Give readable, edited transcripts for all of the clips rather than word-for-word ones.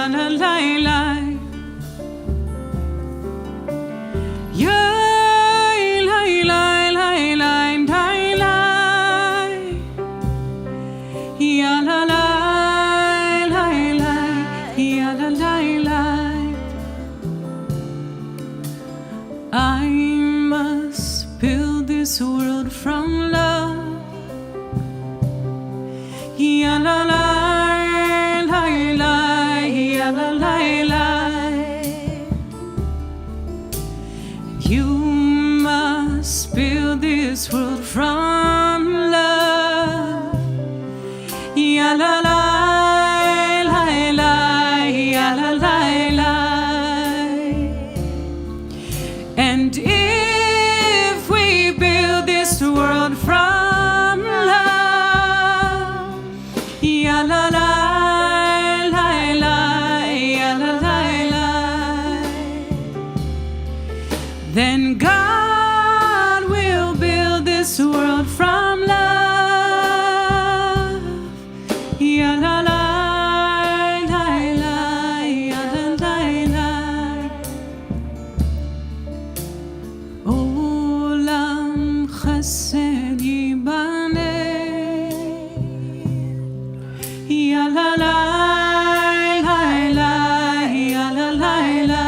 la la la la. Yeah, la la la la la la. Yeah, la la la la. Yeah, la la la. I must build this world from love. Yeah, la la la la. Yeah, la la la. You must build this world from love. Yeah, la la la la. Yeah, la la la. And if we build this world from love, yeah, la la la la, yeah, la la la, then God will build this world from love. Yeah, la la la la, yeah, la la la. Olam chesed yibaneh. Ya la la la la, ya la la la.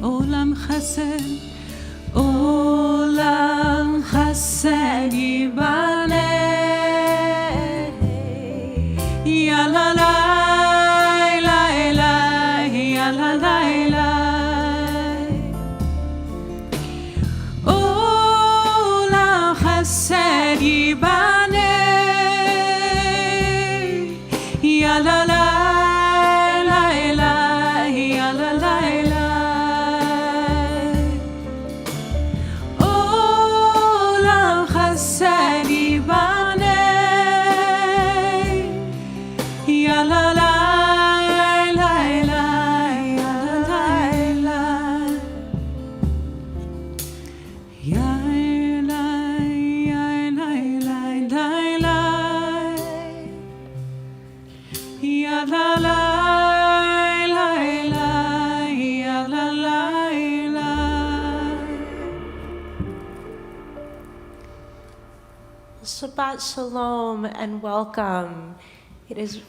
Olam chesed, olam chesed yibaneh. Ya la la la la, ya la la la. Olam chesed yibaneh. Ya la la la la, ya la la la. Olam chesed yibaneh. Ya la la la la, ya la la la. Ya la ya la la la. Ya la la la la, ya la la la. Shabbat Shalom and welcome. It is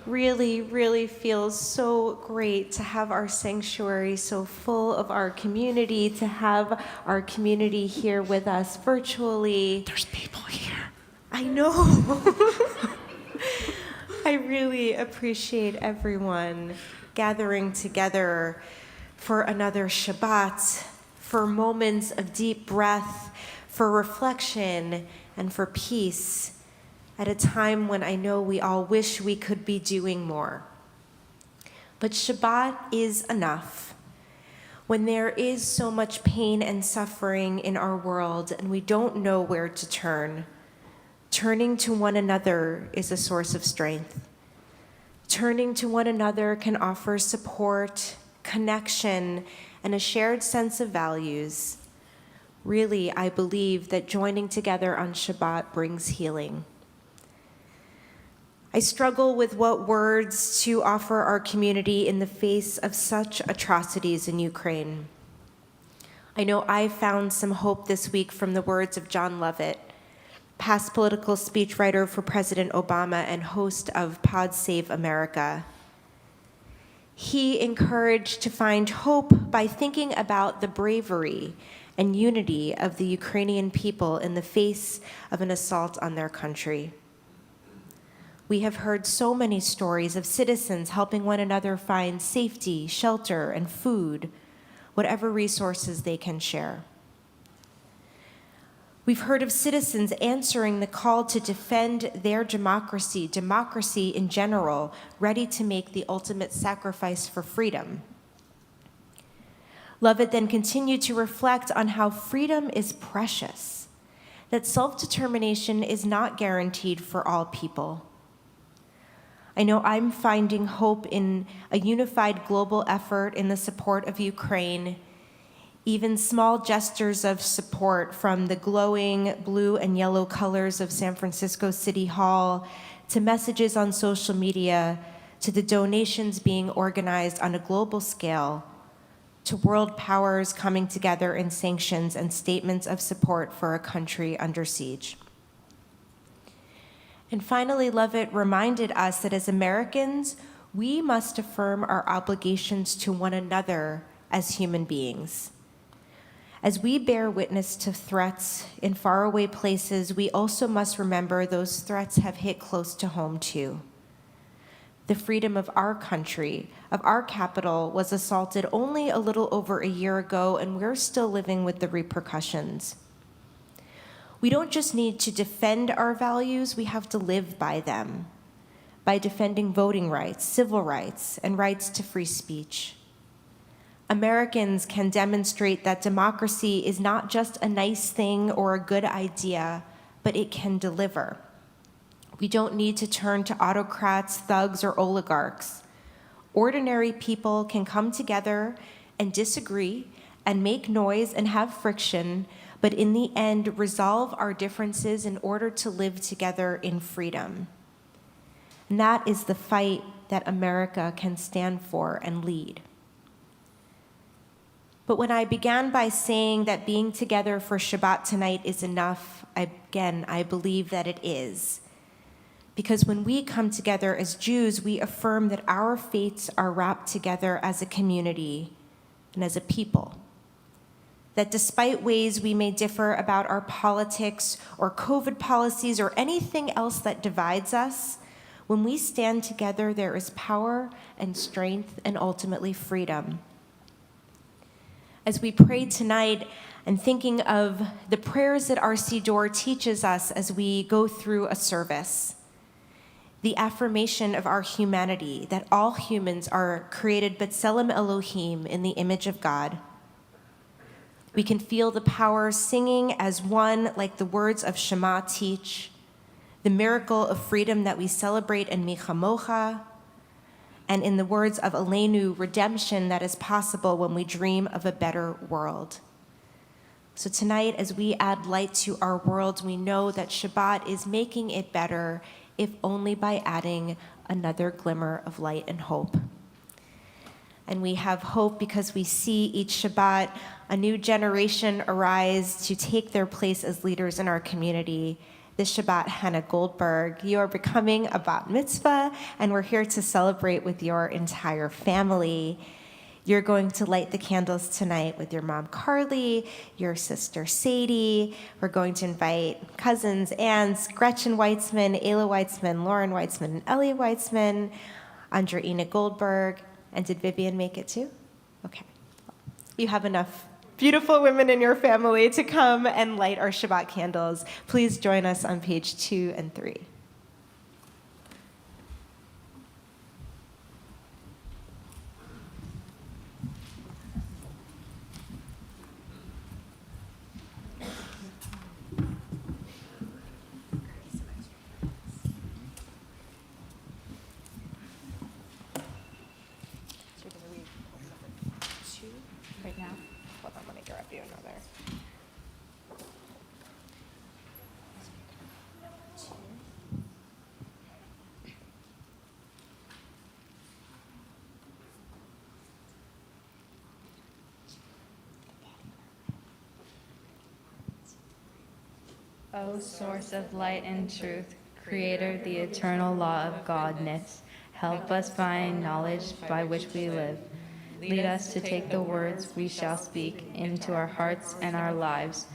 really feels so great to have our sanctuary so full of our community, to have our community here with us virtually. There's people here. I know. I really appreciate everyone gathering together for another Shabbat, for moments of deep breath, for reflection, and for peace at a time when I know we all wish we could be doing more. But Shabbat is enough. When there is so much pain and suffering in our world and we don't know where to turn, turning to one another is a source of strength. Turning to one another can offer support, connection, and a shared sense of values. Really, I believe that joining together on Shabbat brings healing. I struggle with what words to offer our community in the face of such atrocities in Ukraine. I know I found some hope this week from the words of John Lovett, past political speechwriter for President Obama and host of Pod Save America. He encouraged to find hope by thinking about the bravery and unity of the Ukrainian people in the face of an assault on their country. We have heard so many stories of citizens helping one another find safety, shelter, and food, whatever resources they can share. We've heard of citizens answering the call to defend their democracy in general, ready to make the ultimate sacrifice for freedom. Lovett then continued to reflect on how freedom is precious, that self-determination is not guaranteed for all people. I know I'm finding hope in a unified global effort in the support of Ukraine, even small gestures of support from the glowing blue and yellow colors of San Francisco City Hall to messages on social media to the donations being organized on a global scale, to world powers coming together in sanctions and statements of support for a country under siege. And finally, Lovett reminded us that as Americans, we must affirm our obligations to one another as human beings. As we bear witness to threats in faraway places, we also must remember those threats have hit close to home too. The freedom of our country, of our capital, was assaulted only a little over a year ago, and we're still living with the repercussions. We don't just need to defend our values, we have to live by them, by defending voting rights, civil rights, and rights to free speech. Americans can demonstrate that democracy is not just a nice thing or a good idea, but it can deliver. We don't need to turn to autocrats, thugs, or oligarchs. Ordinary people can come together and disagree and make noise and have friction, but in the end, resolve our differences in order to live together in freedom. And that is the fight that America can stand for and lead. But when I began by saying that being together for Shabbat tonight is enough, I believe that it is. Because when we come together as Jews, we affirm that our fates are wrapped together as a community and as a people. That despite ways we may differ about our politics or COVID policies or anything else that divides us, when we stand together, there is power and strength and ultimately freedom. As we pray tonight, and thinking of the prayers that our Siddur teaches us as we go through a service, the affirmation of our humanity, that all humans are created b'tselem Elohim, in the image of God. We can feel the power singing as one, like the words of Shema teach, the miracle of freedom that we celebrate in Michamocha, and in the words of Hallelu, redemption that is possible when we dream of a better world. So tonight, as we add light to our world, we know that Shabbat is making it better, if only by adding another glimmer of light and hope. And we have hope because we see each Shabbat a new generation arise to take their place as leaders in our community. This Shabbat, Hannah Goldberg, you are becoming a bat mitzvah, and we're here to celebrate with your entire family. You're going to light the candles tonight with your mom, Carly, your sister, Sadie. We're going to invite cousins, aunts, Gretchen Weitzman, Ayla Weitzman, Lauren Weitzman, and Ellie Weitzman, Andreina Goldberg. And did Vivian make it too? Okay. You have enough beautiful women in your family to come and light our Shabbat candles. Please join us on page 2 and 3. Right now. Hold on, let me grab you another. O source of light and truth, creator, the eternal law of Godness, help us find knowledge by which we live. Lead us to take the words we shall speak into our hearts and our lives.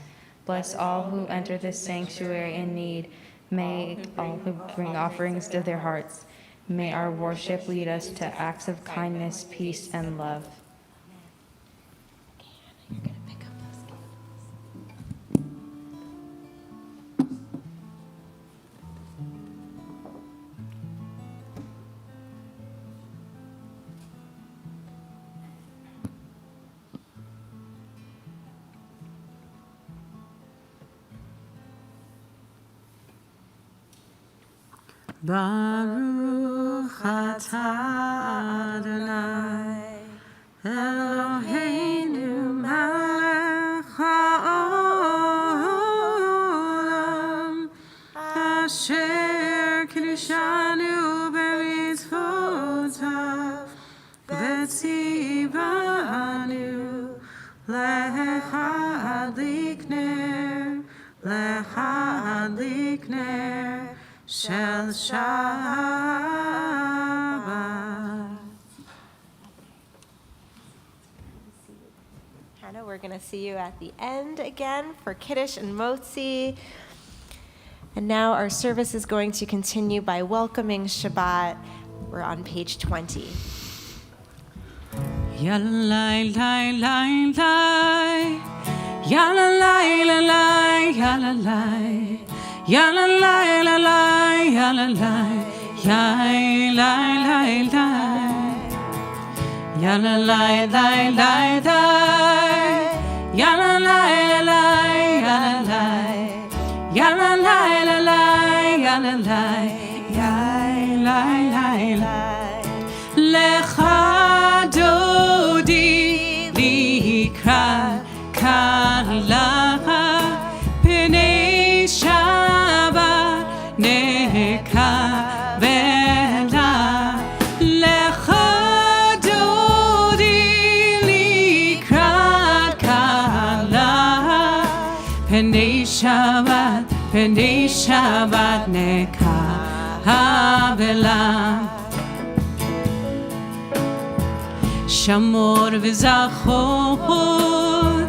Bless all who enter this sanctuary in need. May all who bring offerings to their hearts. May our worship lead us to acts of kindness, peace, and love. Baruch atah Adonai Eloheinu melech haolam asher kiddushanu b'mitzvotav Lecha adlik ner shel Shabbat. Hannah, we're going to see you at the end again for Kiddush and Motzi. And now our service is going to continue by welcoming Shabbat. We're on page 20. Yalalai, lai, lai, lai. Yalalai, la, lai, yalalai. Yalalai, la, lai, yalalai. Yai, lai, lai, lai. Yalalai, lai, lai, lai. Yalalai, la, lai, yalalai. Yalalai, la, lai, yalalai. Yai, lai, lai, lai. Lecha dodi likrat kalacha pnei Shabbat nekavela. Lecha dodi likrat kalacha pnei Shabbat nekavela. Shamor v'zachor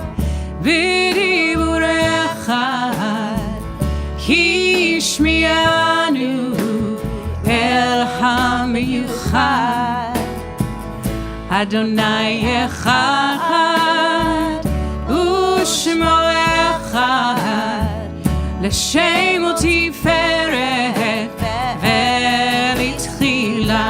v'dibur echad hishmianu el hamiyuchad Adonai echad u'shmo echad l'shemo tiferet v'litchila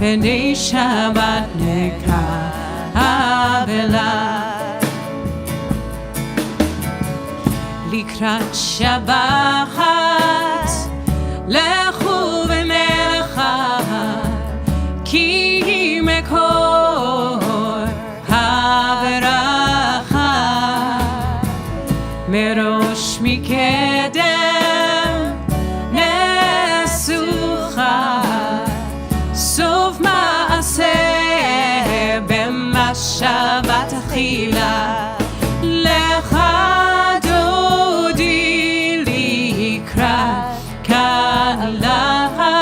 Pnei Shabbat nekavela. Likrat Shabbat lechu v'melecha ki mekor haveracha merosh mikedem nesucha Shabbat achila lecha dodi likrat kalacha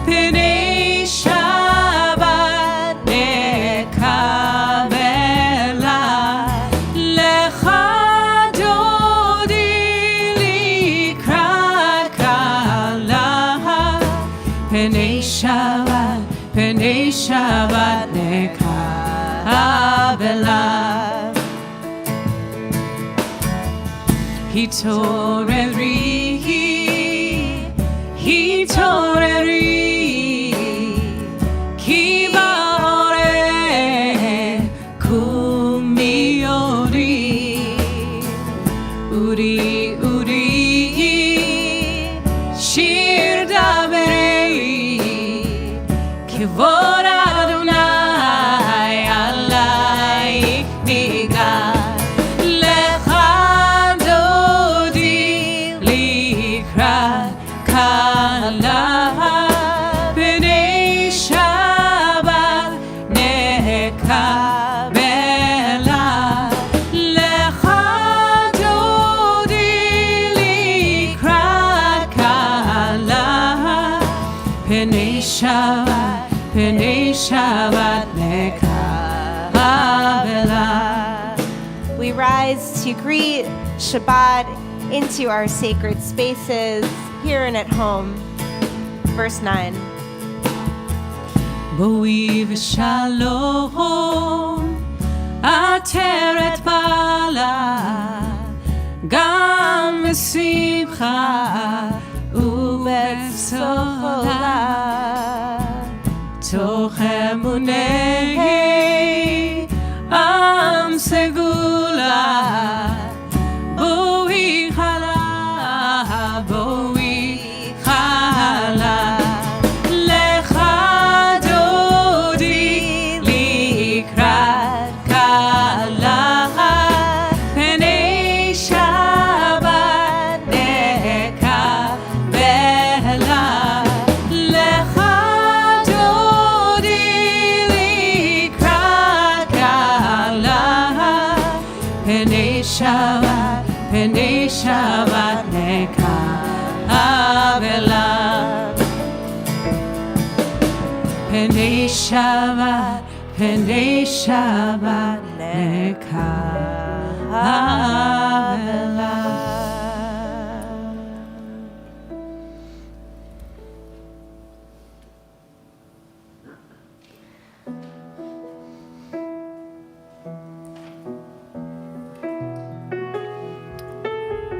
pnei Shabbat nekavela. Lecha dodi likrat kalacha pnei Shabbat nekavela. Hitoreri, ki ba'oreh kumiori, uri, shir daberei, kivod Adonai alayik nigal. We rise to greet Shabbat into our sacred spaces here and at home. Verse 9. Boi v'shalom ateret bala gam v'simcha u'betzola toch emunei am segula boi chala boi Penei Shabbat, Penei Shabbat nekavela. Penei Shabbat, Penei Shabbat nekavela.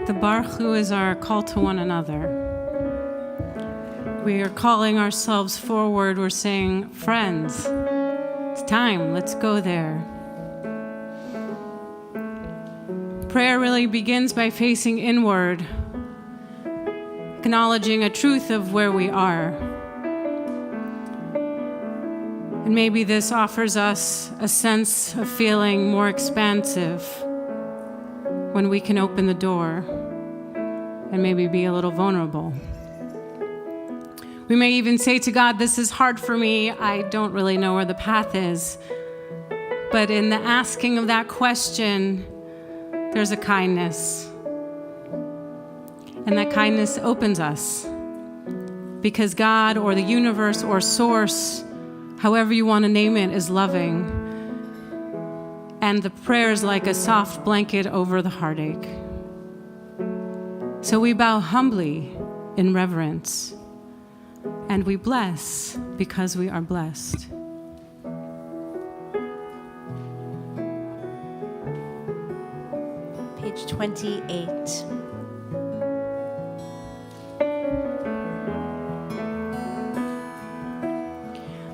The Baruch Hu is our call to one another. We are calling ourselves forward. We're saying, friends, it's time. Let's go there. Prayer really begins by facing inward, acknowledging a truth of where we are. And maybe this offers us a sense of feeling more expansive when we can open the door and maybe be a little vulnerable. We may even say to God, this is hard for me. I don't really know where the path is. But in the asking of that question, there's a kindness. And that kindness opens us. Because God or the universe or source, however you want to name it, is loving. And the prayer is like a soft blanket over the heartache. So we bow humbly in reverence. And we bless because we are blessed. Page 28.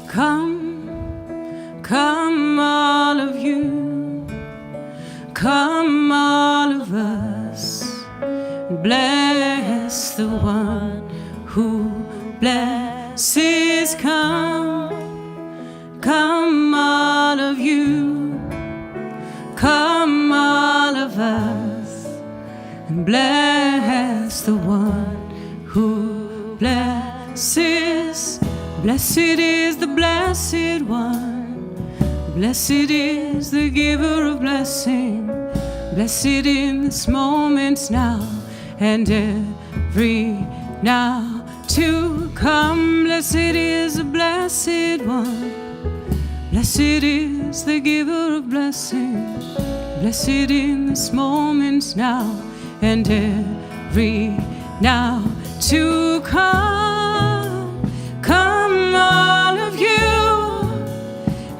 Come, come all of you, come all of us, bless the one who blesses. Come, come all of you, come all of us, and bless the one who blesses. Blessed is the blessed one, blessed is the giver of blessing, blessed in this moment now and every now to come. Blessed is the blessed one, blessed is the giver of blessing, blessed in this moment now and every now to come. Come all of you,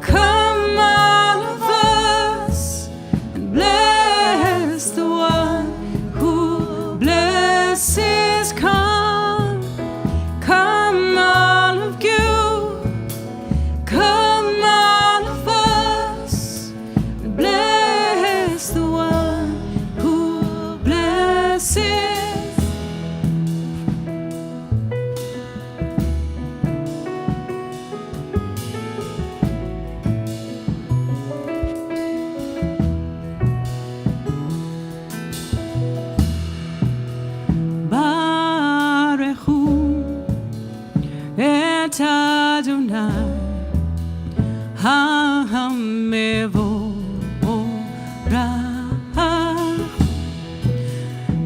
come all of us, and bless the one who blesses. Come, come all of you, come all of us, and bless the one who blesses. Et Adonai HaMevorach,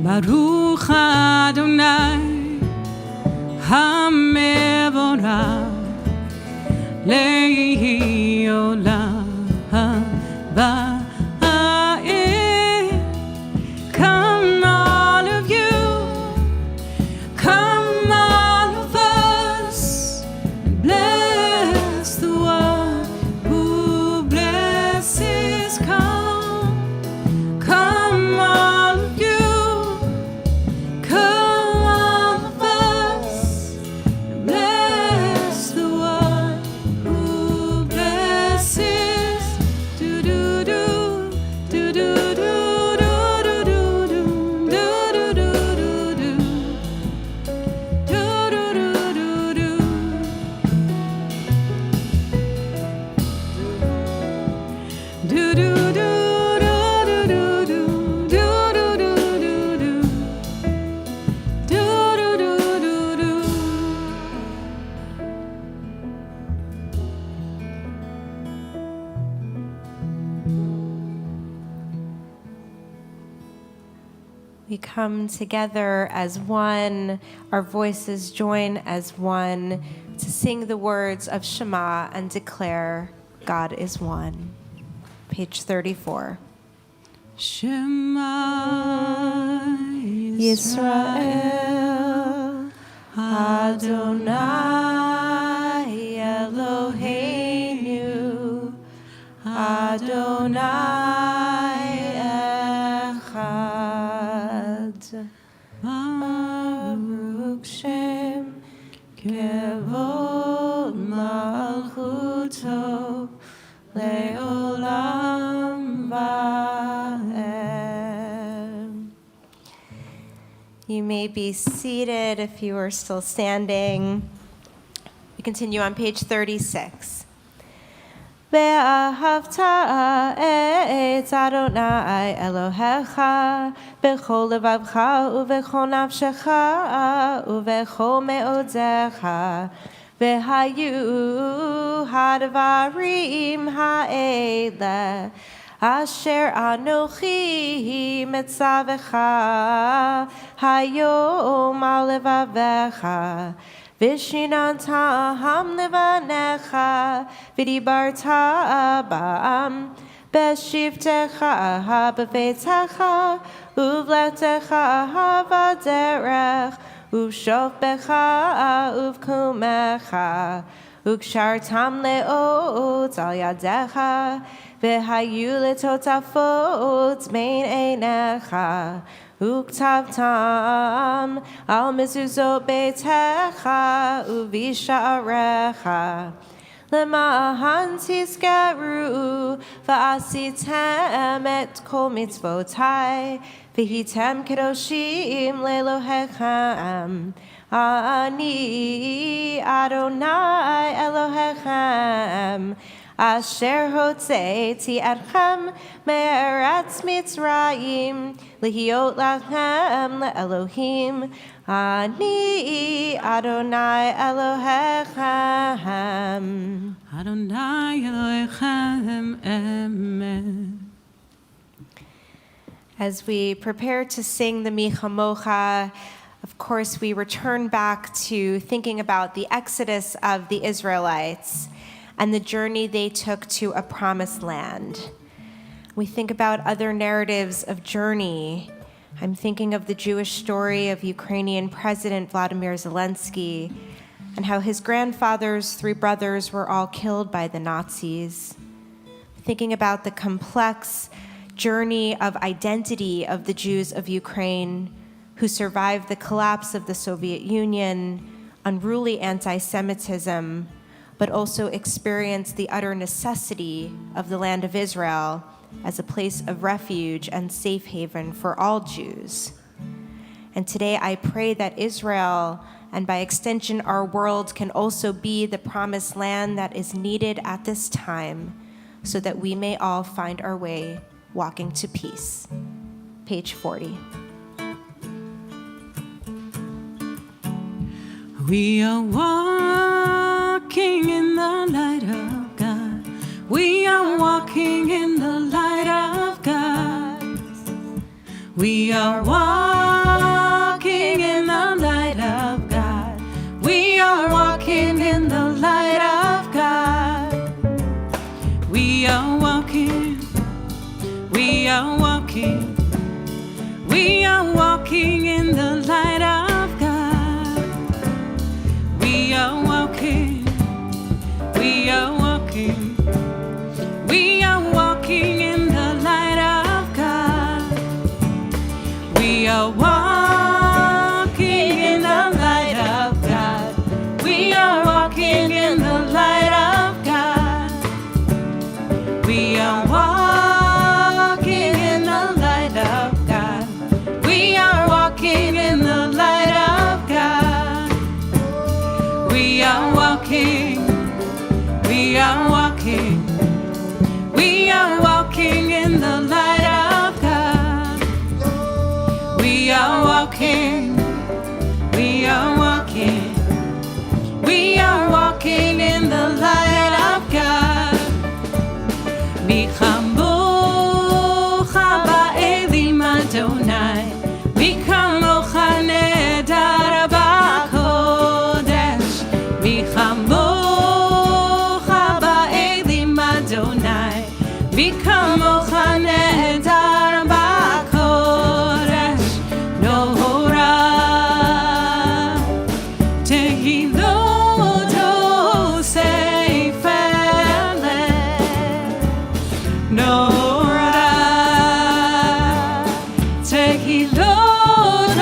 Baruch Adonai HaMevorach Le'olam Va'ed. Come all of you, come all of us, and bless the one who blesses. Come, come all of you, come all of us, and bless the one who blesses. We come together as one, our voices join as one to sing the words of Shema and declare God is one. Page 34. Shema Yisrael, Adonai Eloheinu, Adonai Echad. Baruch Shem Kevod Malchuto Leolam Va'em. You may be seated if you are still standing. We continue on page 36. ואהבת את אדוני אלוהיך בכל לבבך ובכל נפשך ובכל מאודך והיו הדברים האלה אשר אנוכי מצווך היום על לבביך ושיננתם לבניך ודיברת בם בשבתך בביתך ובלכתך בדרך ובשוכבך ובקומך וקשרתם לאות על ידיך והיו לטוטפות בין עיניך וכתבתם על מזוזות ביתך ובשעריך למען תזכרו ועשיתם את כל מצוותיי והייתם קדושים לאלוהיכם אני אדוני אלוהיכם אשר הוצאתי אתכם מארץ מצרים להיות לכם לאלוהים אני אדוני אלוהיכם. Adonai Elohechem Emet. As we prepare to sing the Mi Chamocha, of course we return back to thinking about the exodus of the Israelites and the journey they took to a promised land. We think about other narratives of journey. I'm thinking of the Jewish story of Ukrainian President Vladimir Zelensky and how his grandfather's 3 brothers were all killed by the Nazis. Thinking about the complex journey of identity of the Jews of Ukraine who survived the collapse of the Soviet Union, unruly anti-Semitism, but also experienced the utter necessity of the land of Israel as a place of refuge and safe haven for all Jews. And today I pray that Israel, and by extension our world, can also be the promised land that is needed at this time so that we may all find our way walking to peace. Page 40. We are walking in the light of God. We are walking in the light of God. We are walking in the light of God. We are walking in the light of God. We are walking. We are walking. We are walking in the light of God. We are walking. We are walking. We are walking in the light of God. We are walking in the light of God. We are walking in the light of God. We are walking in the light of God. We are walking in the light of God. We are walking. We are walking. We are walking in the light of God. We are walking. We are walking. We are walking in the light of God. Mi chamocha ba'elim Adonai. Mi Behilot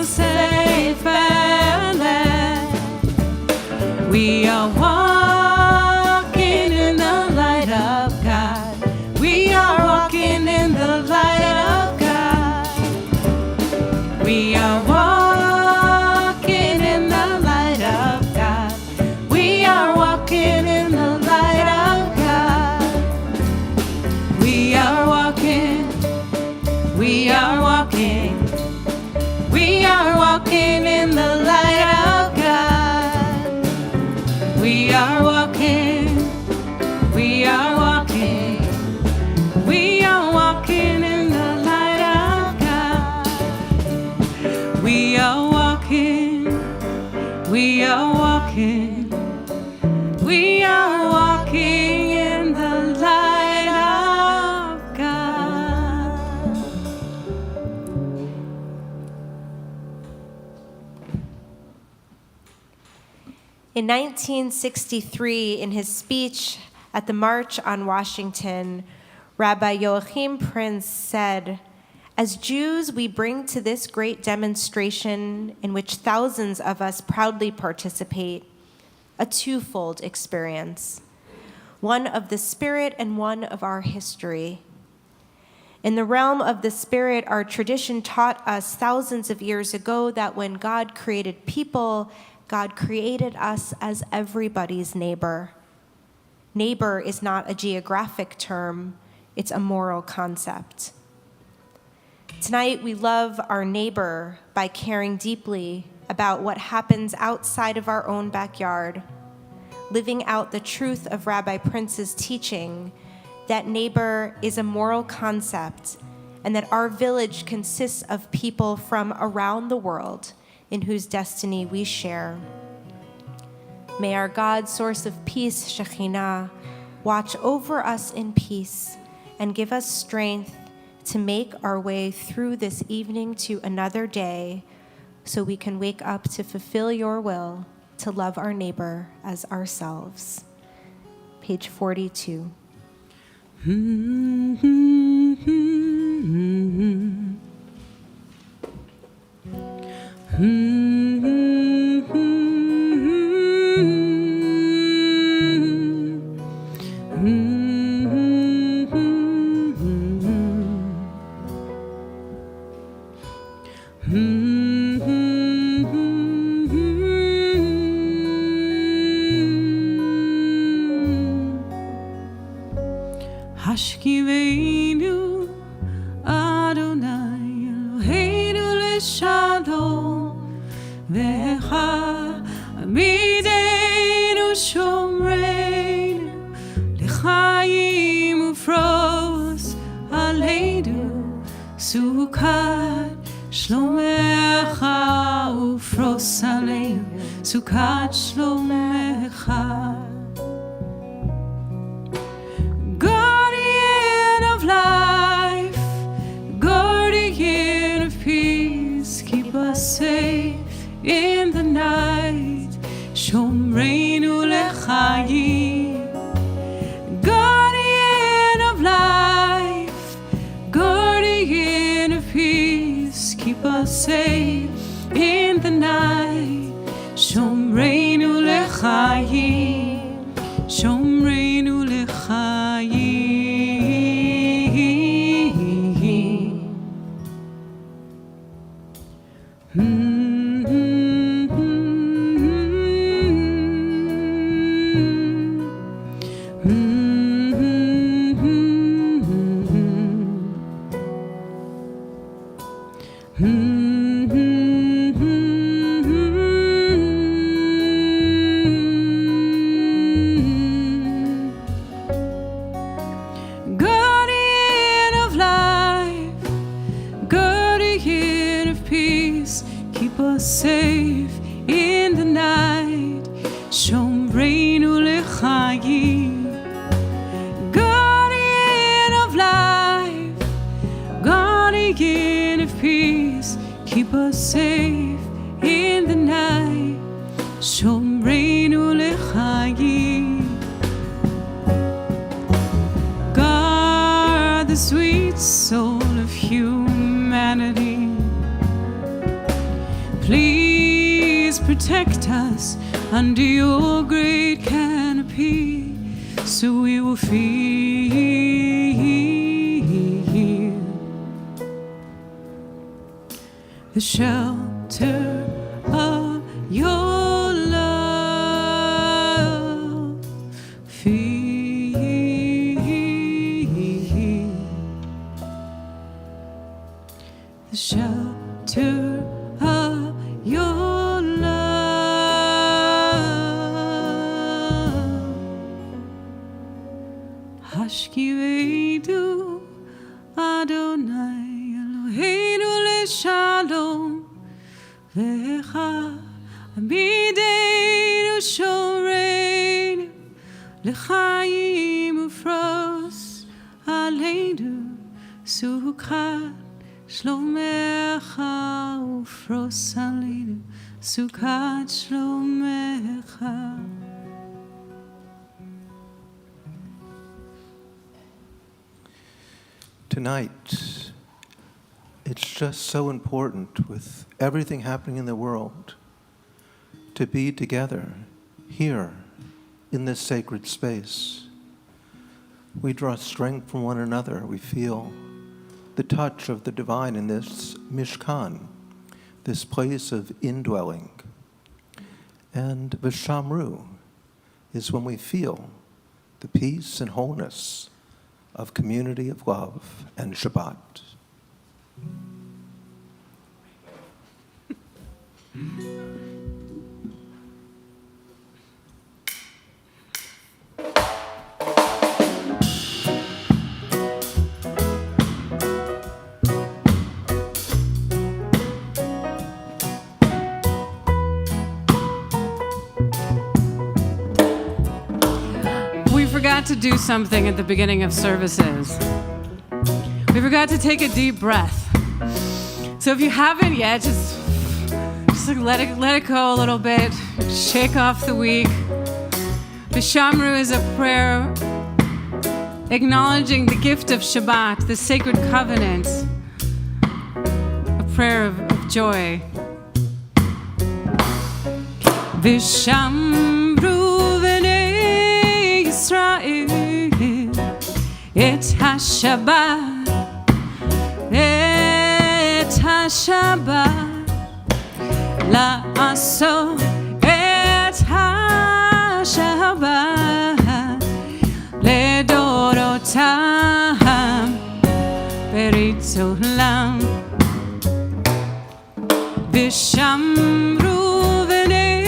safe and land. We are walking in the light of God. We are walking in the light of God. We are walking in the light of God. We are walking in the light of God. We are walking. We are walking. We are walking in the light of God. We are walking. We are walking. We are walking in the light of God. We are walking. We are walking. We are walking in the light of God. In 1963, in his speech at the March on Washington, Rabbi Joachim Prinz said, "As Jews, we bring to this great demonstration, in which thousands of us proudly participate, a twofold experience, one of the Spirit and one of our history. In the realm of the Spirit, our tradition taught us thousands of years ago that when God created people, God created us as everybody's neighbor. Neighbor is not a geographic term, it's a moral concept. Tonight, we love our neighbor by caring deeply about what happens outside of our own backyard, living out the truth of Rabbi Prince's teaching that neighbor is a moral concept and that our village consists of people from around the world in whose destiny we share. May our God, source of peace, Shekhinah, watch over us in peace and give us strength to make our way through this evening to another day so we can wake up to fulfill your will, to love our neighbor as ourselves." Page 42. Hashkiveinu Adonai Eloheinu leshalom vecha amideinu shomreinu lechayim ufros aleinu sukat shlomecha ufros aleinu sukat shlomecha. Guardian of life, guardian of peace, keep us safe in the night. Shomreinu lechayim. Guardian of life, guardian of peace, keep us safe in the night. Shomreinu lechayim. Shomreinu lechayim. Guardian of life, guardian of peace, keep us safe in the night. Shomreinu lechayim. Guardian of life, guardian of peace, keep us safe in the night. Shomreinu lechayim. Guard the sweet soul of humanity. humanity. Please protect us under your great canopy, so we will feel the shelter of your love. Feel the shelter of your love. Hashkivedu Adonai Eloheinu leShalom Vecha Amideinu Shoreinu L'chaim Ufros Aleinu Sukkot Shlomecha Ufros Aleinu Sukkot Shlomecha. Tonight, it's just so important with everything happening in the world to be together here in this sacred space. We draw strength from one another. We feel the touch of the divine in this Mishkan, this place of indwelling. And V'shamru is when we feel the peace and wholeness of community of love and Shabbat. We forgot to do something at the beginning of services. We forgot to take a deep breath. So if you haven't yet, just let it go a little bit. Shake off the week. V'shamru is a prayer acknowledging the gift of Shabbat, the sacred covenant, a prayer of joy. V'shamru v'nei Yisrael et HaShabbat, et HaShabbat, la'asot et HaShabbat, לדורותם ברית עולם. ושמרו בני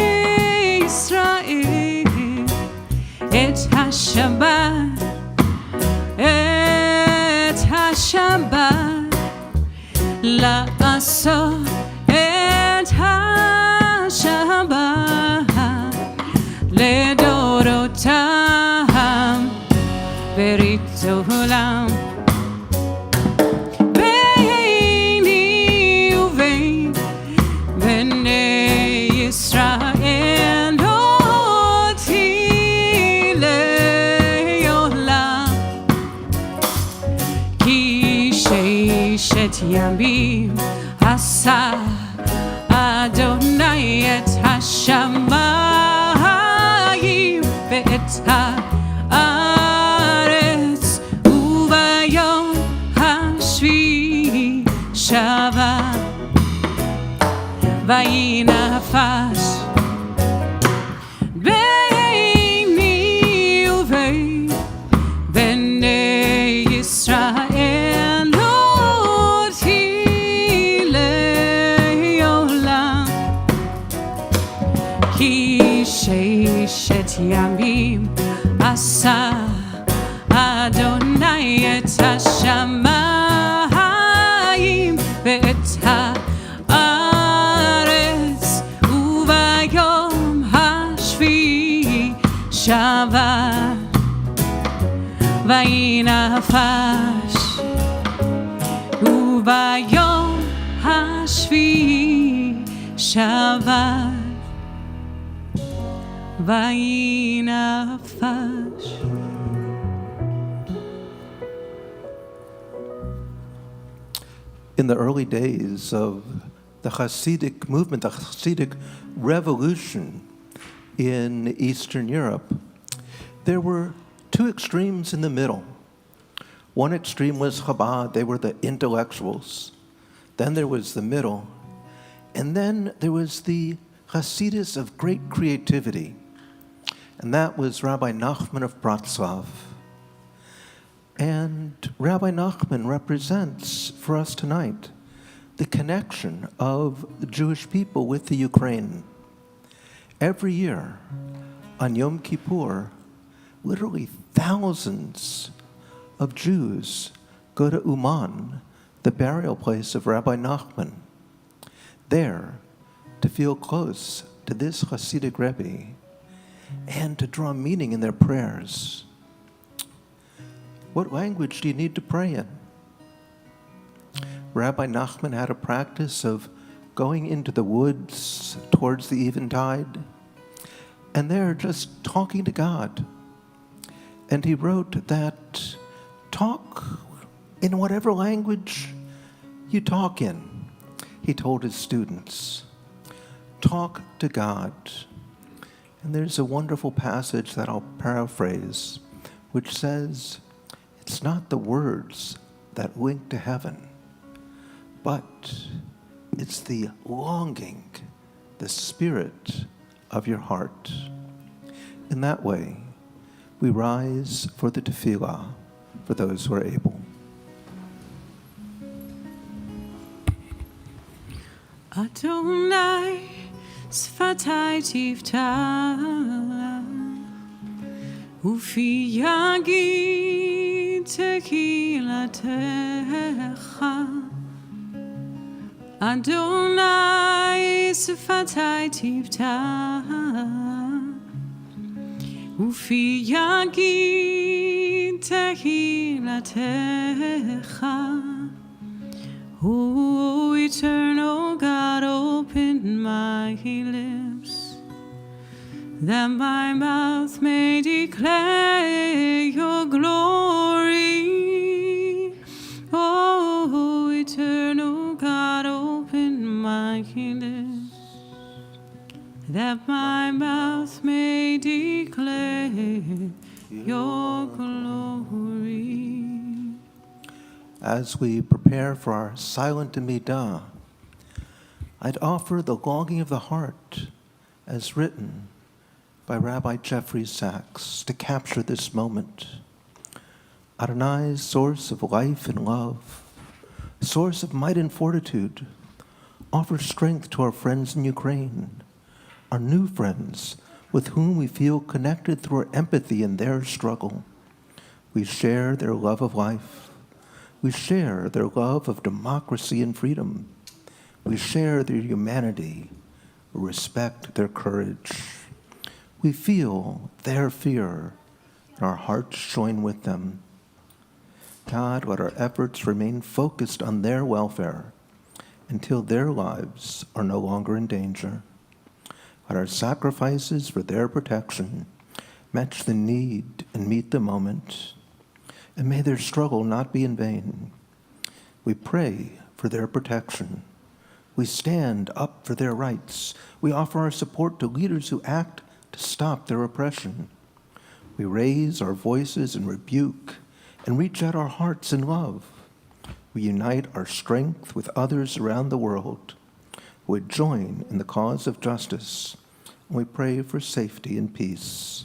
ישראל את השבת, את השבת, לעשות את השבת לדורותם ברית עולם. ביני ובין בני ישראל אותי לעולם, כי ששת ימים עשה אדוני את השמיים ואת הארץ, וביום השביעי שבת ויהי נפש ביני ובין בני ישראל אותי לעולם, כי ששת ימים עשה אדוני את השמיים ואת הארץ, וביום השביעי שבת ויהי נפש, וביום השביעי שבת ויהי נפש. in the early days of the Hasidic movement, the Hasidic revolution in Eastern Europe, there were two extremes in the middle. One extreme was Chabad, they were the intellectuals. Then there was the middle. And then there was the Hasidus of great creativity. And that was Rabbi Nachman of Bratslav. And Rabbi Nachman represents for us tonight the connection of the Jewish people with the Ukraine. Every year on Yom Kippur, literally thousands of Jews go to Uman, the burial place of Rabbi Nachman, there to feel close to this Hasidic Rebbe and to draw meaning in their prayers. What language do you need to pray in? Rabbi Nachman had a practice of going into the woods towards the eventide, and there just talking to God. And he wrote that talk in whatever language you talk in. He told his students, talk to God. And there's a wonderful passage that I'll paraphrase, which says, it's not the words that link to heaven, but it's the longing, the spirit of your heart. In that way, we rise for the tefillah for those who are able. Adonai, sfatai tivta, ufi yagid tekilatecha. Adonai, sfatai tivta, ufi yagid tekilatecha. Oh, eternal God, open my lips, that my mouth may declare your glory. Oh, eternal God, open my lips, that my mouth may declare your glory. As we prepare for our silent Amidah, I'd offer the longing of the heart as written by Rabbi Jeffrey Sachs to capture this moment. Adonai, source of life and love, source of might and fortitude, offer strength to our friends in Ukraine, our new friends with whom we feel connected through our empathy in their struggle. We share their love of life. We share their love of democracy and freedom. We share their humanity. We respect their courage. We feel their fear, and our hearts join with them. God, let our efforts remain focused on their welfare until their lives are no longer in danger. Let our sacrifices for their protection match the need and meet the moment. And may their struggle not be in vain. We pray for their protection. We stand up for their rights. We offer our support to leaders who act to stop their oppression. We raise our voices in rebuke and reach out our hearts in love. We unite our strength with others around the world who would join in the cause of justice. And we pray for safety and peace.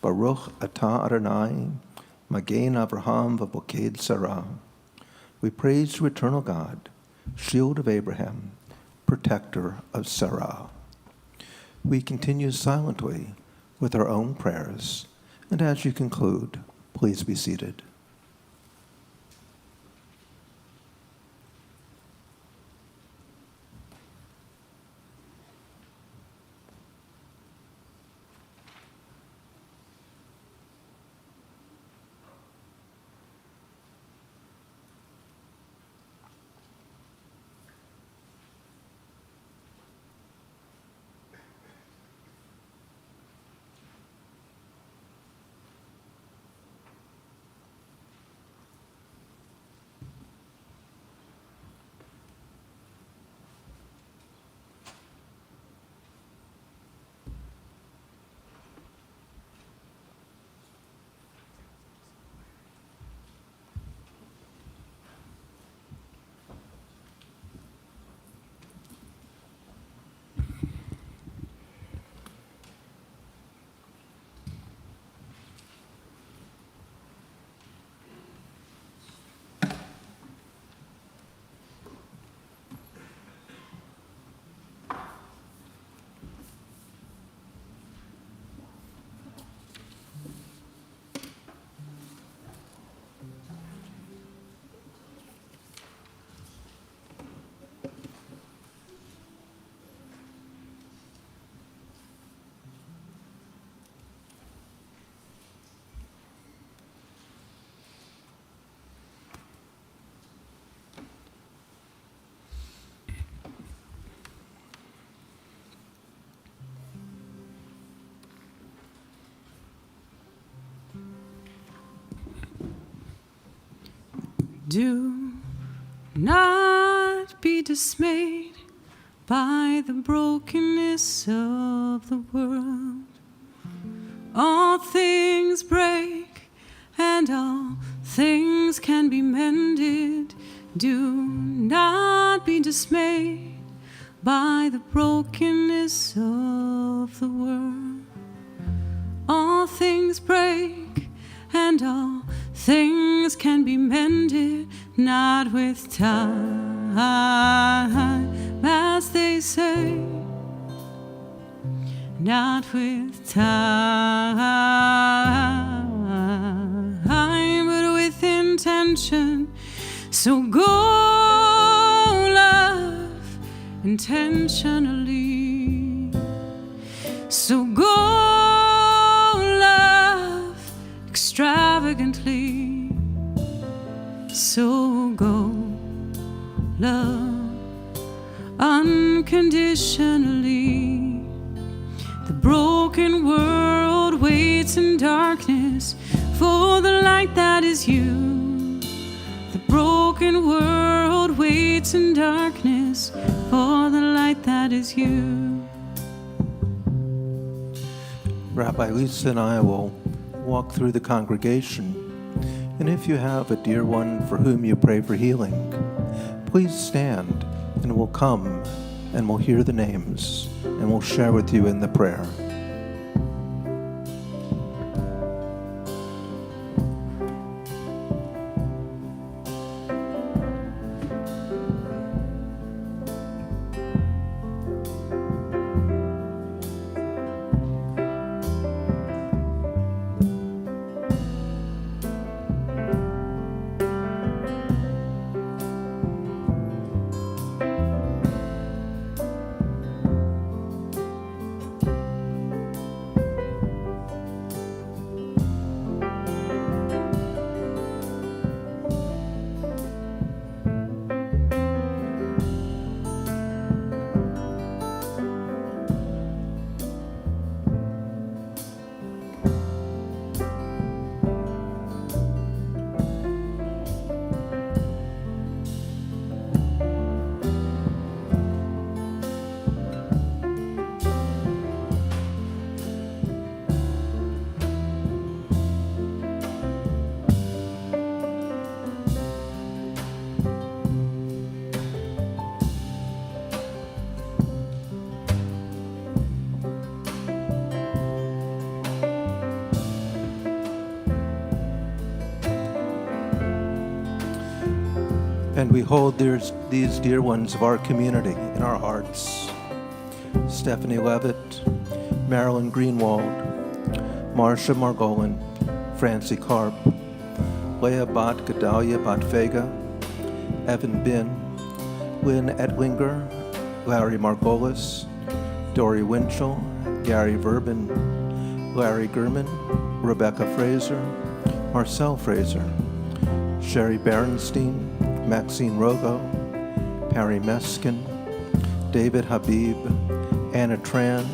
Baruch atah Adonai, Magen Avraham v'Boked Sarah. We praise you, eternal God, shield of Abraham, protector of Sarah. We continue silently with our own prayers, and as you conclude, please be seated. Do not be dismayed by the brokenness of the world. All things break and all things can be mended. Do not be dismayed by the brokenness of the world. All things break and all things can be mended, not with time, as they say, not with time, but with intention. So go, love, intentionally. So go, love, extravagantly. So go, love, unconditionally. The broken world waits in darkness for the light that is you. The broken world waits in darkness for the light that is you. Rabbi Lisa and I will walk through the congregation, and if you have a dear one for whom you pray for healing, please stand and we'll come and we'll hear the names and we'll share with you in the prayer. And we hold these dear ones of our community in our hearts. Stephanie Levitt, Marilyn Greenwald, Marcia Margolin, Francie Karp, Leah Bat Gedalia Bat Vega, Evan Bin, Lynn Edlinger, Larry Margolis, Dory Winchell, Gary Verbin, Larry Gurman, Rebecca Fraser, Marcel Fraser, Sherry Berenstein, Maxine Rogo, Perry Meskin, David Habib, Anna Tran,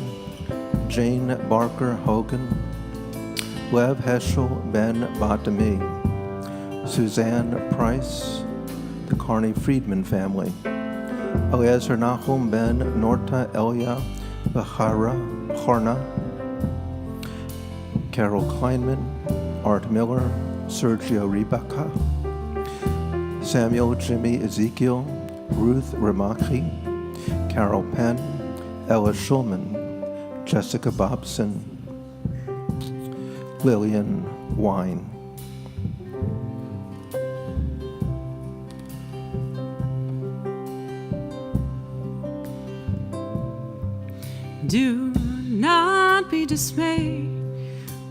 Jane Barker Hogan, Lev Heschel Ben Batami, Suzanne Price, the Carney Friedman family, Eliezer Nahum Ben Norta Elia Bahara Harna, Carol Kleinman, Art Miller, Sergio Ribaca, Samuel Jimmy Ezekiel, Ruth Ramaki, Carol Penn, Ella Schulman, Jessica Bobson, Lillian Wine. Do not be dismayed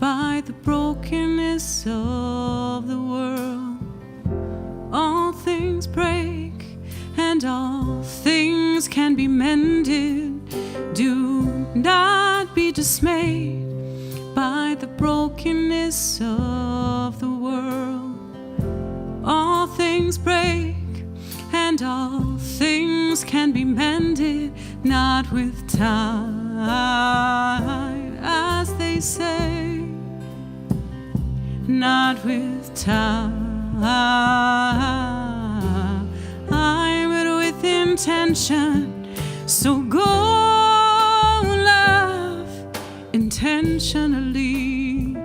by the brokenness of the world. All things break and all things can be mended. Do not be dismayed by the brokenness of the world. All things break and all things can be mended, not with time, as they say, not with time. intention. So go love intentionally.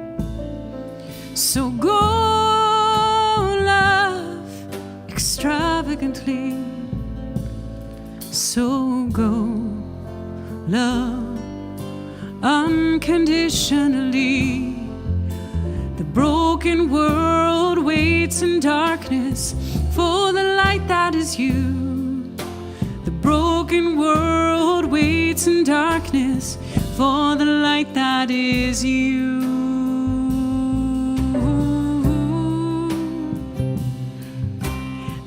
So go love extravagantly. So go love unconditionally. The broken world waits in darkness for the light that is you. The broken world waits in darkness for the light that is you.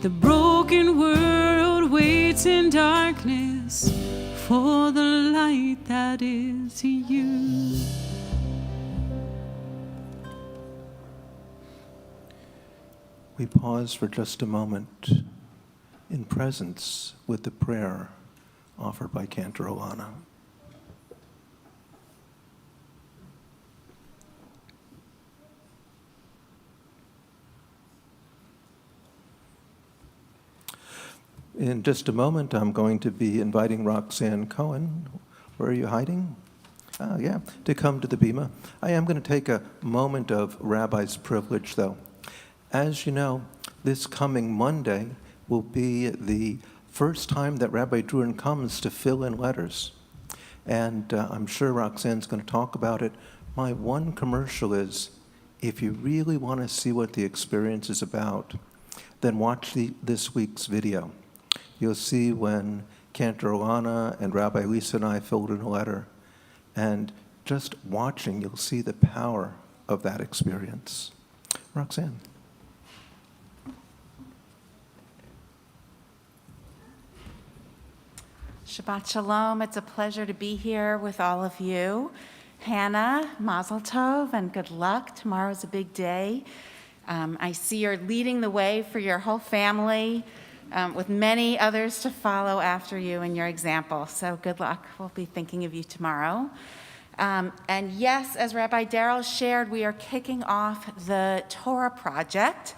The broken world waits in darkness for the light that is you. We pause for just a moment in presence with the prayer offered by Cantor Olana. In just a moment, I'm going to be inviting Roxanne Cohen. Where are you hiding? To come to the bima. I am going to take a moment of rabbi's privilege, though. As you know, this coming Monday will be the first time that Rabbi Druin comes to fill in letters. And I'm sure Roxanne's going to talk about it. My one commercial is, if you really want to see what the experience is about, then watch this week's video. You'll see when Cantor Olana and Rabbi Lisa and I filled in a letter. And just watching, you'll see the power of that experience. Roxanne. Shabbat Shalom. It's a pleasure to be here with all of you. Hannah, Mazel Tov, and good luck. Tomorrow's a big day. I see you're leading the way for your whole family, with many others to follow after you in your example. So good luck. We'll be thinking of you tomorrow. And yes, as Rabbi Darrell shared, we are kicking off the Torah Project.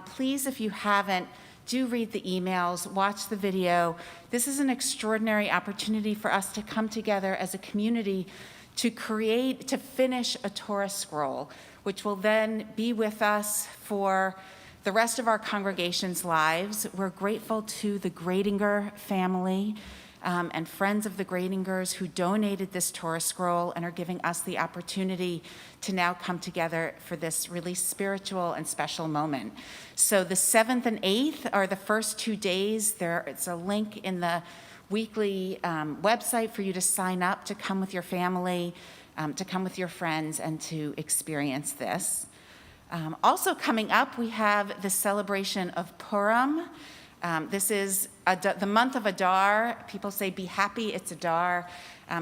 Please, if you haven't, do read the emails, watch the video. This is an extraordinary opportunity for us to come together as a community to finish a Torah scroll, which will then be with us for the rest of our congregation's lives. We're grateful to the Gradinger family and friends of the Gradingers who donated this Torah scroll and are giving us the opportunity to now come together for this really spiritual and special moment. So the 7th and 8th are the first 2 days. It's a link in the weekly website for you to sign up to come with your family, to come with your friends, and to experience this. Also coming up, we have the celebration of Purim. This is the month of Adar. People say, be happy, it's Adar.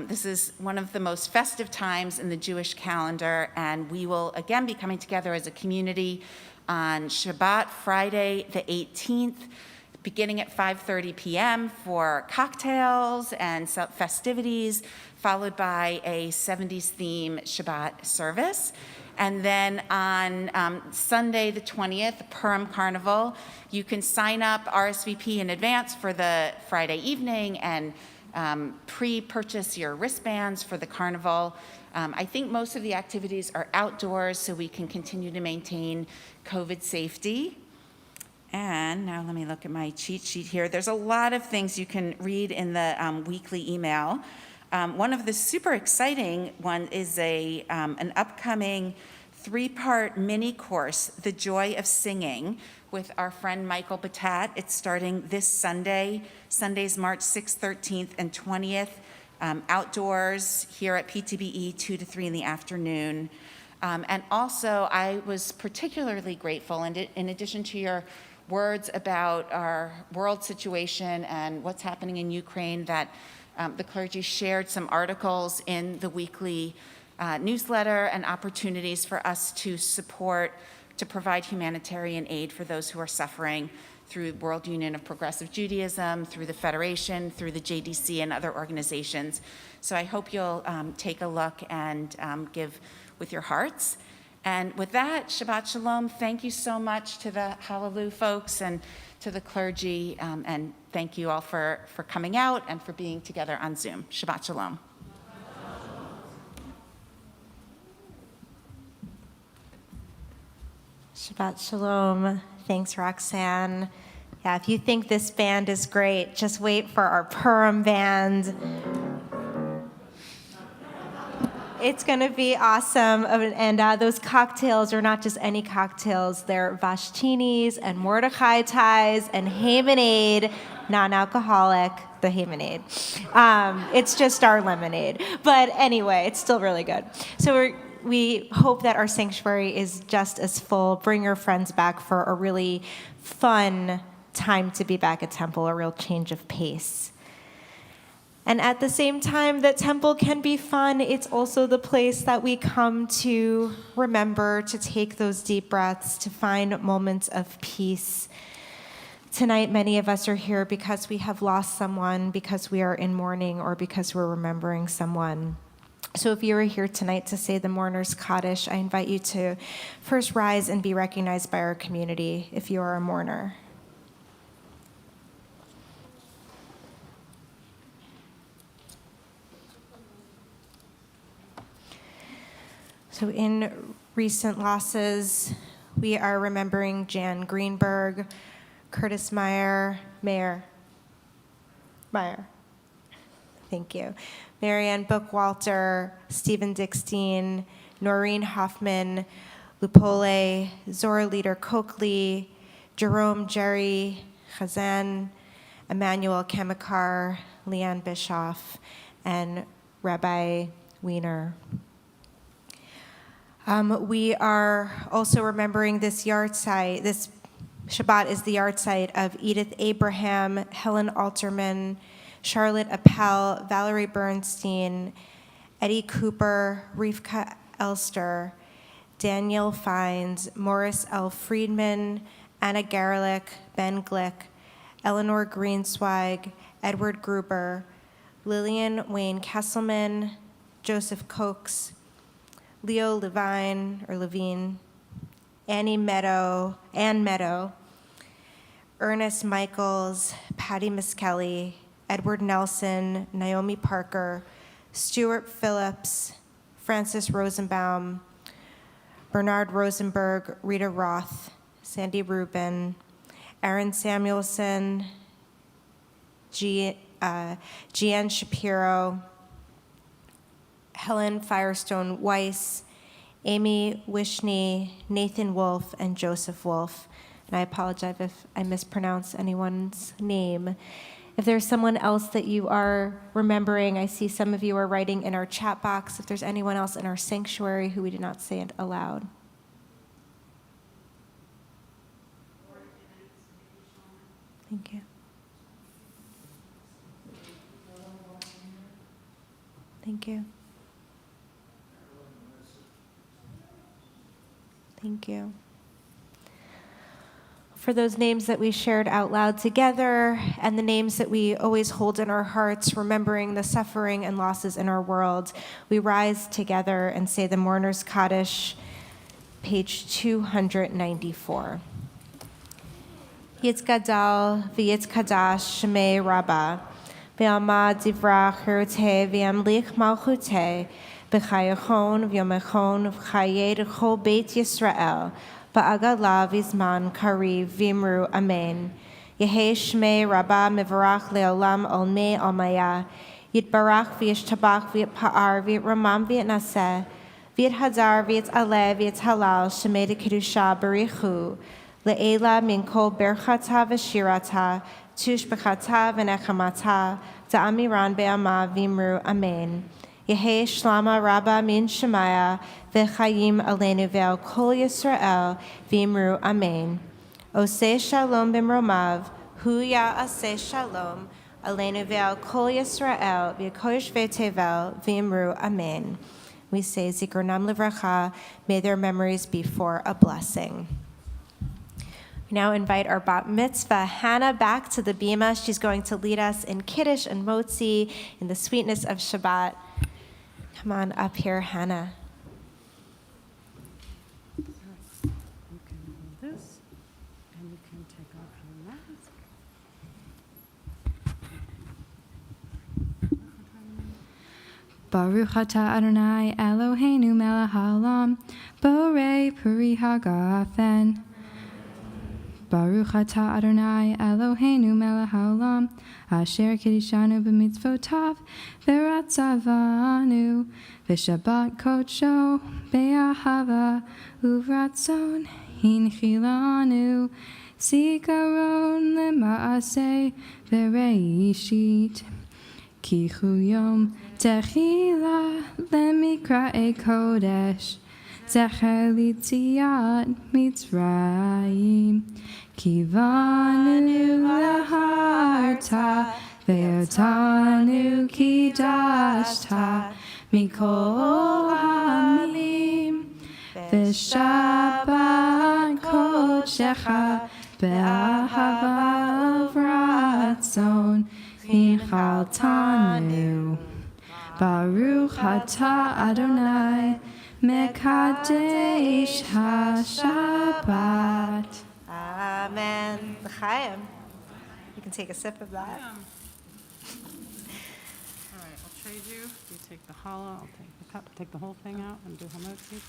This is one of the most festive times in the Jewish calendar, and we will again be coming together as a community on Shabbat, Friday the 18th, beginning at 5:30 p.m. for cocktails and festivities, followed by a 70s theme Shabbat service. And then on Sunday the 20th, Purim Carnival, you can sign up RSVP in advance for the Friday evening and pre-purchase your wristbands for the carnival. I think most of the activities are outdoors, so we can continue to maintain COVID safety. And now let me look at my cheat sheet here. There's a lot of things you can read in the weekly email. One of the super exciting one is an upcoming 3-part mini course, The Joy of Singing, with our friend Michael Batat. It's starting this Sunday, Sundays, March 6th, 13th, and 20th, outdoors here at PTBE, 2 to 3 in the afternoon. And also, I was particularly grateful, and in addition to your words about our world situation and what's happening in Ukraine, that the clergy shared some articles in the weekly newsletter and opportunities for us to provide humanitarian aid for those who are suffering through World Union of Progressive Judaism, through the Federation, through the JDC and other organizations. So I hope you'll take a look and give with your hearts. And with that, Shabbat Shalom. Thank you so much to the Hallelu folks and to the clergy, and thank thank you all for coming out and for being together on Zoom. Shabbat Shalom. Shabbat Shalom. Thanks, Roxanne. Yeah, if you think this band is great, just wait for our Purim band. It's going to be awesome. And those cocktails are not just any cocktails. They're Vashtinis and Mordechai ties and Hamanade, non-alcoholic, the Hamanade. It's just our lemonade. But anyway, it's still really good. So we hope that our sanctuary is just as full. Bring your friends back for a really fun time to be back at Temple, a real change of pace. And at the same time that Temple can be fun, it's also the place that we come to remember, to take those deep breaths, to find moments of peace. Tonight, many of us are here because we have lost someone, because we are in mourning, or because we're remembering someone. So if you are here tonight to say the Mourner's Kaddish, I invite you to first rise and be recognized by our community if you are a mourner. So in recent losses, we are remembering Jan Greenberg, Curtis Meyer, thank you, Marianne Bookwalter, Stephen Dickstein, Noreen Hoffman, Lupole, Zora Leader Coakley, Jerome Jerry Chazan, Emmanuel Kamikar, Leanne Bischoff, and Rabbi Wiener. We are also remembering this yahrzeit. This Shabbat is the yahrzeit of Edith Abraham, Helen Alterman, Charlotte Appel, Valerie Bernstein, Eddie Cooper, Rivka Elster, Daniel Fines, Morris L. Friedman, Anna Garlick, Ben Glick, Eleanor Greenswag, Edward Gruber, Lillian Wayne Kesselman, Joseph Coates, Leo Levine, Anne Meadow, Ernest Michaels, Patty Miskelly, Edward Nelson, Naomi Parker, Stuart Phillips, Francis Rosenbaum, Bernard Rosenberg, Rita Roth, Sandy Rubin, Aaron Samuelson, Jeanne Shapiro, Helen Firestone Weiss, Amy Wishney, Nathan Wolf, and Joseph Wolf. And I apologize if I mispronounce anyone's name. If there's someone else that you are remembering, I see some of you are writing in our chat box. If there's anyone else in our sanctuary who we did not say it aloud. Thank you. Thank you. Thank you. For those names that we shared out loud together and the names that we always hold in our hearts, remembering the suffering and losses in our world, we rise together and say the Mourner's Kaddish, page 294. Yitzgadal v'yitzkadash shemei Rabbah, v'alma divra chiruteh v'yamlich malchuteh, b'chayachon v'yomechon v'chayed chol beit Yisrael, ba'agala v'zman kariv v'imru amen. Yehei shmei Rabbah mivarach le'olam olmei olmaya, yitbarach v'yishtabach v'yitpa'ar v'yitramam v'yitnaseh, v'yithadar v'yitaleh v'yithalal shemei dekedusha barichu, le'ela min kol berchata v'shirata, tush b'chata v'nechamata, da'amiran be'ama v'imru amen. Yehei shlama Rabbah min Shemaya, v'chayim aleinu ve'al kol Yisrael, v'imru amen. Oseh shalom b'mromav, hu ya'aseh shalom, aleinu ve'al kol Yisrael, v'yakosh ve'tevel, v'imru amen. We say zikronam livracha, may their memories be for a blessing. We now invite our bat mitzvah, Hannah, back to the bima. She's going to lead us in Kiddush and Motzi, in the sweetness of Shabbat. Come on up here, Hannah. You can hold this, and you can take off your mask. Baruch atah Adonai Eloheinu melech haolam, borei peri hagafen. Baruch atah Adonai Eloheinu melech haolam, asher kiddushanu b'mitzvotav, v'ratzavanu, v'shabbat kodsho, be'ahava, uvratzon, hinchilanu, zikaron lema'aseh, v'reishit. Ki hu yom techila lemikra'e kodesh, zecher litziat mitzrayim. Kivanu laharta, ve'otanu kidashta, mikol ha'amim. V'shabbat kodshecha, be'ahava v'ratzon, hinchaltanu. Baruch atah Adonai, mekadesh ha-Shabbat. Amen. L'chaim. You can take a sip of that. All right, I'll trade you. You take the challah, I'll take the cup, take the whole thing out and do hamotzi.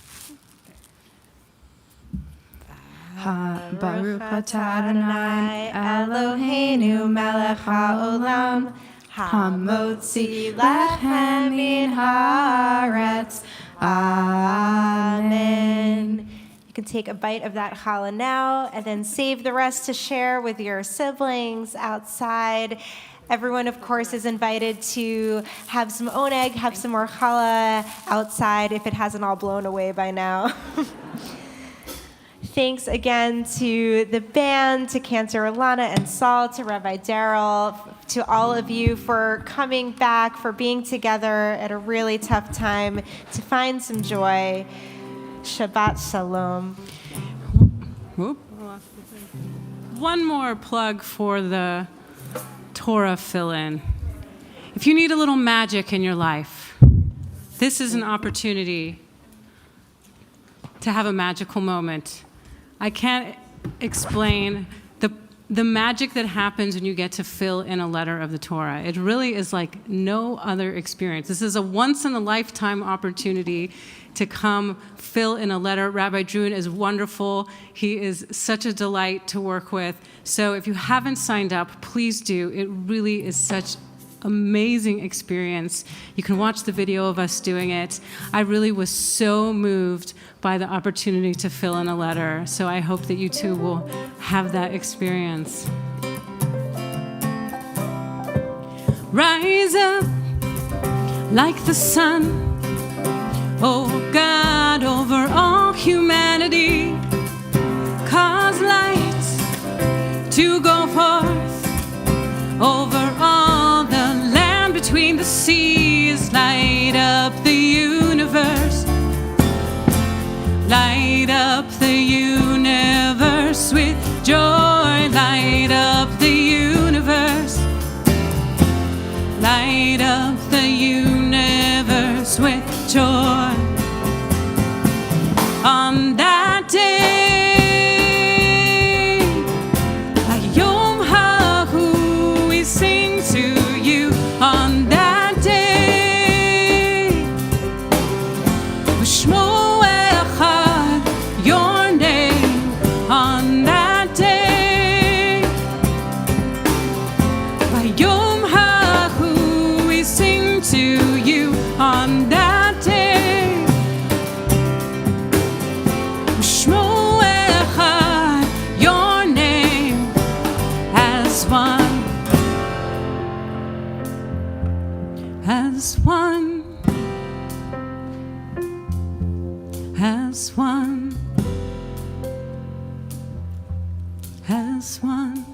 Baruch atah Adonai Eloheinu melech haolam, hamotzi lechem min haaretz. Amen. You can take a bite of that challah now and then save the rest to share with your siblings outside. Everyone, of course, is invited to have some oneg, have some more challah outside if it hasn't all blown away by now. Thanks again to the band, to Cantor Alana and Saul, to Rabbi Daryl, to all of you for coming back, for being together at a really tough time to find some joy. Shabbat Shalom. Whoop. One more plug for the Torah fill-in. If you need a little magic in your life, this is an opportunity to have a magical moment. I can't explain the magic that happens when you get to fill in a letter of the Torah. It really is like no other experience. This is a once-in-a-lifetime opportunity to come fill in a letter. Rabbi Drun is wonderful. He is such a delight to work with. So if you haven't signed up, please do. It really is such amazing experience. You can watch the video of us doing it. I really was so moved by the opportunity to fill in a letter. So I hope that you too will have that experience. Rise up like the sun, oh God, over all humanity. Cause light to go forth over all the land between the seas. Light up the universe. Light up the universe with joy. Light up the universe. Light up the universe with joy. On that day, Hayom Hahu, we sing to you. On that day, Shmo Echad, your name. On that day, Hayom Hahu, we sing to you. On that day, Shmo Echad, your name, as one, as one, as one, as one.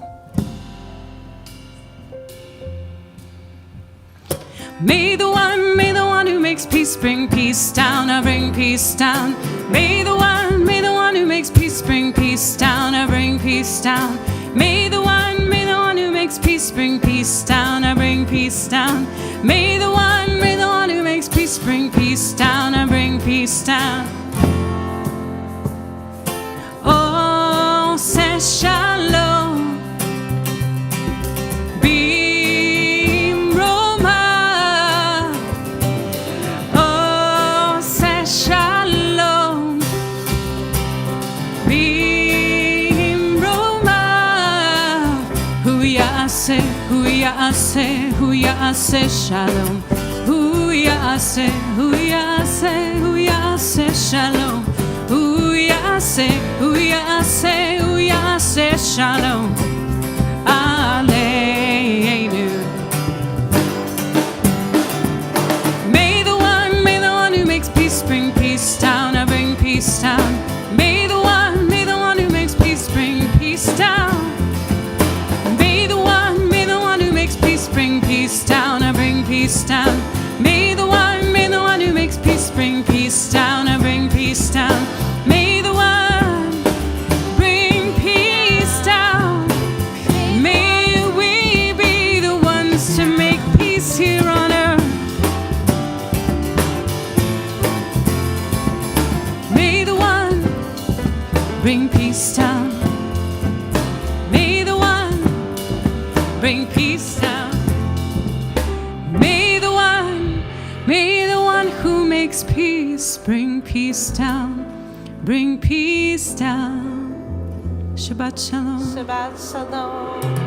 May the one who makes peace bring peace down. I bring peace down. May the one who makes peace bring peace down. I bring peace down. May the one who makes peace bring peace down. I bring peace down. May the one who makes peace bring peace down. I bring peace down. Oh, say shalom. hu ya'aseh shalom. Hu ya'aseh shalom. Hu ya'aseh shalom. Aleinu. May the one who makes peace bring peace down. I bring peace down. May the one who makes peace bring peace down. May the one who makes peace bring peace down. I bring peace down. May the one who makes peace bring peace down. I bring peace down. May the one bring peace down. May we be the ones to make peace here on earth. May the one bring peace down. May the one bring peace down. May the one who makes peace bring peace down. Bring peace down. Shabbat shalom. Shabbat shalom.